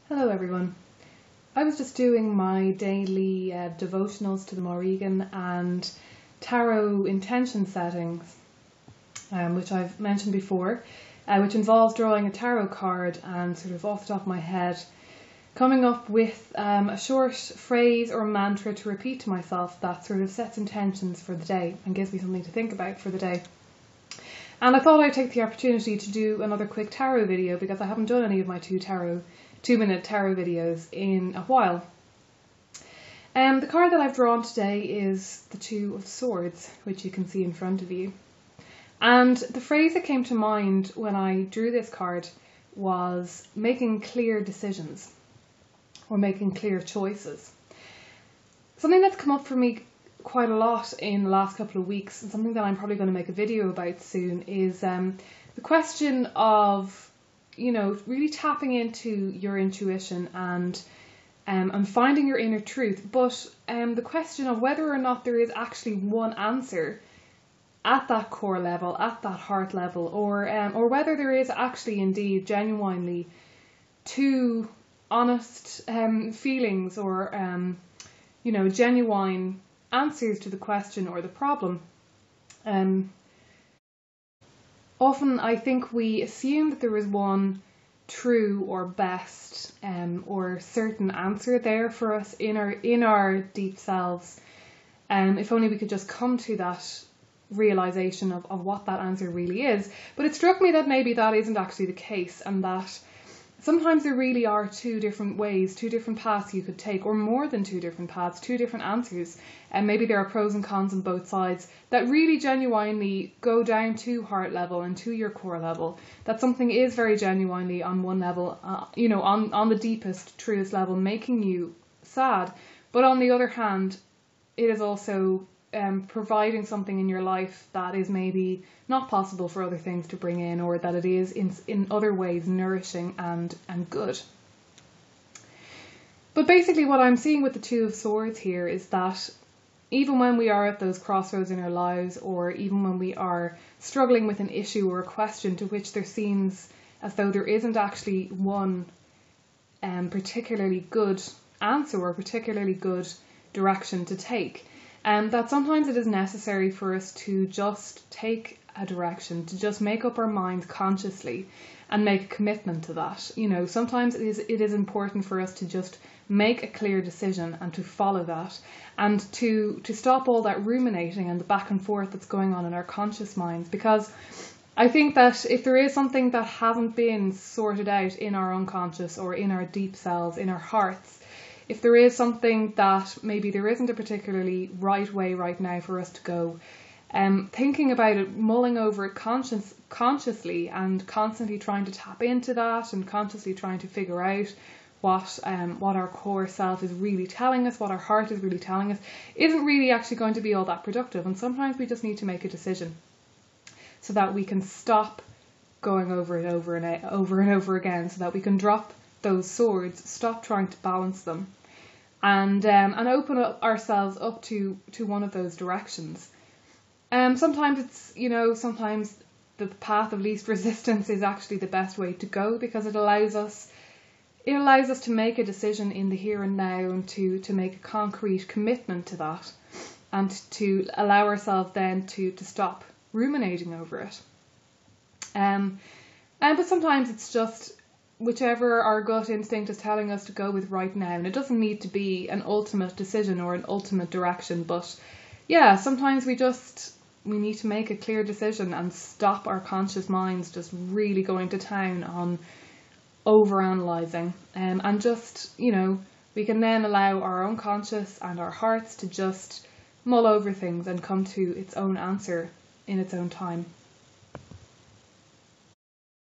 Hello everyone. I was just doing my daily devotionals to the Morrigan and tarot intention settings, which I've mentioned before, which involves drawing a tarot card and sort of off the top of my head coming up with a short phrase or mantra to repeat to myself that sort of sets intentions for the day and gives me something to think about for the day. And I thought I'd take the opportunity to do another quick tarot video because I haven't done any of my 2-minute tarot videos in a while. The card that I've drawn today is the Two of Swords, which you can see in front of you. And the phrase that came to mind when I drew this card was making clear decisions or making clear choices. Something that's come up for me quite a lot in the last couple of weeks, and something that I'm probably going to make a video about soon, is the question of, really tapping into your intuition and finding your inner truth, but the question of whether or not there is actually one answer at that core level, at that heart level, or whether there is actually indeed genuinely two honest feelings or genuine answers to the question or the problem. Often I think we assume that there is one true or best or certain answer there for us in our deep selves. If only we could just come to that realization of what that answer really is. But it struck me that maybe that isn't actually the case, and that sometimes there really are two different ways, two different paths you could take, or more than two different paths, two different answers. And maybe there are pros and cons on both sides that really genuinely go down to heart level and to your core level. That something is very genuinely on one level, on the deepest, truest level, making you sad. But on the other hand, it is also providing something in your life that is maybe not possible for other things to bring in, or that it is in other ways nourishing and good. But basically what I'm seeing with the Two of Swords here is that even when we are at those crossroads in our lives, or even when we are struggling with an issue or a question to which there seems as though there isn't actually one particularly good answer or particularly good direction to take, that sometimes it is necessary for us to just take a direction, to just make up our minds consciously and make a commitment to that. Sometimes it is important for us to just make a clear decision and to follow that, and to stop all that ruminating and the back and forth that's going on in our conscious minds. Because I think that if there is something that hasn't been sorted out in our unconscious or in our deep selves, in our hearts, if there is something that maybe there isn't a particularly right way right now for us to go, thinking about it, mulling over it consciously and constantly trying to tap into that and consciously trying to figure out what our core self is really telling us, what our heart is really telling us, isn't really actually going to be all that productive. And sometimes we just need to make a decision so that we can stop going over it over and over again, so that we can drop those swords, stop trying to balance them, and open ourselves up to one of those directions. Sometimes it's, sometimes the path of least resistance is actually the best way to go, because it allows us to make a decision in the here and now, and to make a concrete commitment to that, and to allow ourselves then to stop ruminating over it. But sometimes it's just whichever our gut instinct is telling us to go with right now, and it doesn't need to be an ultimate decision or an ultimate direction, but yeah, sometimes we need to make a clear decision and stop our conscious minds just really going to town on overanalyzing, and just, we can then allow our unconscious and our hearts to just mull over things and come to its own answer in its own time.